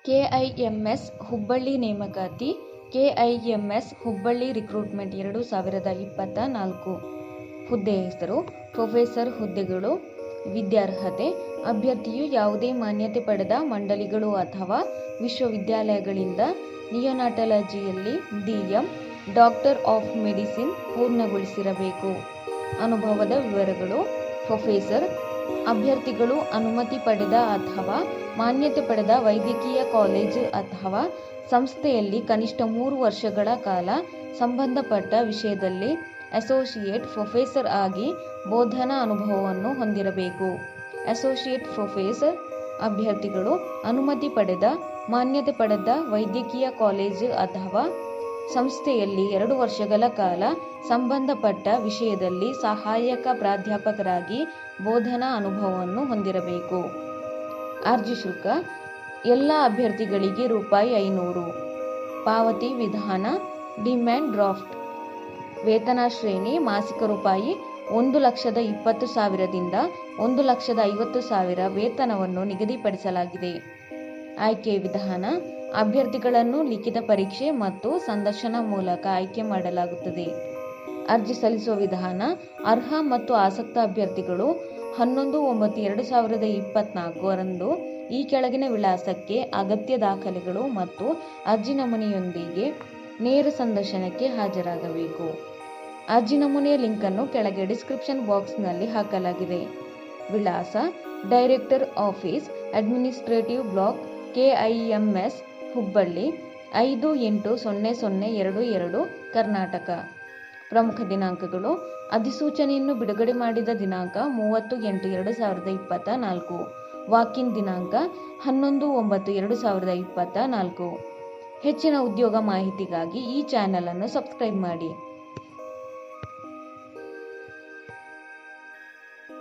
ಕೆಐಎಂಎಸ್ ಹುಬ್ಬಳ್ಳಿ ನೇಮಕಾತಿ. ಕೆಐಎಂಎಸ್ ಹುಬ್ಬಳ್ಳಿ ರಿಕ್ರೂಟ್ಮೆಂಟ್ 2024 ಹುದ್ದೆ ಹೆಸರು ಪ್ರೊಫೆಸರ್ ಹುದ್ದೆಗಳು. ವಿದ್ಯಾರ್ಹತೆ: ಅಭ್ಯರ್ಥಿಯು ಯಾವುದೇ ಮಾನ್ಯತೆ ಪಡೆದ ಮಂಡಳಿಗಳು ಅಥವಾ ವಿಶ್ವವಿದ್ಯಾಲಯಗಳಿಂದ ನಿಯೋನಾಟಾಲಜಿಯಲ್ಲಿ ಡಿ.ಎಂ. ಡಾಕ್ಟರ್ ಆಫ್ ಮೆಡಿಸಿನ್ ಪೂರ್ಣಗೊಳಿಸಿರಬೇಕು. ಅನುಭವದ ವಿವರಗಳು: ಪ್ರೊಫೆಸರ್ ಅಭ್ಯರ್ಥಿಗಳು ಅನುಮತಿ ಪಡೆದ ಅಥವಾ ಮಾನ್ಯತೆ ಪಡೆದ ವೈದ್ಯಕೀಯ ಕಾಲೇಜು ಅಥವಾ ಸಂಸ್ಥೆಯಲ್ಲಿ ಕನಿಷ್ಠ 3 ವರ್ಷಗಳ ಕಾಲ ಸಂಬಂಧಪಟ್ಟ ವಿಷಯದಲ್ಲಿ ಅಸೋಸಿಯೇಟ್ ಪ್ರೊಫೆಸರ್ ಆಗಿ ಬೋಧನಾ ಅನುಭವವನ್ನು ಹೊಂದಿರಬೇಕು. ಅಸೋಸಿಯೇಟ್ ಪ್ರೊಫೆಸರ್ ಅಭ್ಯರ್ಥಿಗಳು ಅನುಮತಿ ಪಡೆದ, ಮಾನ್ಯತೆ ಪಡೆದ ವೈದ್ಯಕೀಯ ಕಾಲೇಜು ಅಥವಾ ಸಂಸ್ಥೆಯಲ್ಲಿ 2 ವರ್ಷಗಳ ಕಾಲ ಸಂಬಂಧಪಟ್ಟ ವಿಷಯದಲ್ಲಿ ಸಹಾಯಕ ಪ್ರಾಧ್ಯಾಪಕರಾಗಿ ಬೋಧನಾ ಅನುಭವವನ್ನು ಹೊಂದಿರಬೇಕು. ಅರ್ಜಿ ಶುಲ್ಕ: ಎಲ್ಲ ಅಭ್ಯರ್ಥಿಗಳಿಗೆ ₹500. ಪಾವತಿ ವಿಧಾನ: ಡಿಮ್ಯಾಂಡ್ ಡ್ರಾಫ್ಟ್. ವೇತನ ಶ್ರೇಣಿ: ಮಾಸಿಕ ₹1,20,000 ದಿಂದ ₹1,50,000 ವೇತನವನ್ನು ನಿಗದಿಪಡಿಸಲಾಗಿದೆ. ಆಯ್ಕೆ ವಿಧಾನ: ಅಭ್ಯರ್ಥಿಗಳನ್ನು ಲಿಖಿತ ಪರೀಕ್ಷೆ ಮತ್ತು ಸಂದರ್ಶನ ಮೂಲಕ ಆಯ್ಕೆ ಮಾಡಲಾಗುತ್ತದೆ. ಅರ್ಜಿ ಸಲ್ಲಿಸುವ ವಿಧಾನ: ಅರ್ಹ ಮತ್ತು ಆಸಕ್ತ ಅಭ್ಯರ್ಥಿಗಳು 11/9/2024 ರಂದು ಈ ಕೆಳಗಿನ ವಿಳಾಸಕ್ಕೆ ಅಗತ್ಯ ದಾಖಲೆಗಳು ಮತ್ತು ಅರ್ಜಿ ನಮೂನೆಯೊಂದಿಗೆ ನೇರ ಸಂದರ್ಶನಕ್ಕೆ ಹಾಜರಾಗಬೇಕು. ಅರ್ಜಿ ನಮೂನೆಯ ಲಿಂಕನ್ನು ಕೆಳಗೆ ಡಿಸ್ಕ್ರಿಪ್ಷನ್ ಬಾಕ್ಸ್ನಲ್ಲಿ ಹಾಕಲಾಗಿದೆ. ವಿಳಾಸ: director office, administrative block, KIMS, Hubballi 580022, Karnataka. ಪ್ರಮುಖ ದಿನಾಂಕಗಳು: ಅಧಿಸೂಚನೆಯನ್ನು ಬಿಡುಗಡೆ ಮಾಡಿದ ದಿನಾಂಕ 30/8/2024. ವಾಕ್-ಇನ್ ದಿನಾಂಕ 11/9/2024. ಹೆಚ್ಚಿನ ಉದ್ಯೋಗ ಮಾಹಿತಿಗಾಗಿ ಈ ಚಾನೆಲ್ ಅನ್ನು ಸಬ್ಸ್ಕ್ರೈಬ್ ಮಾಡಿ.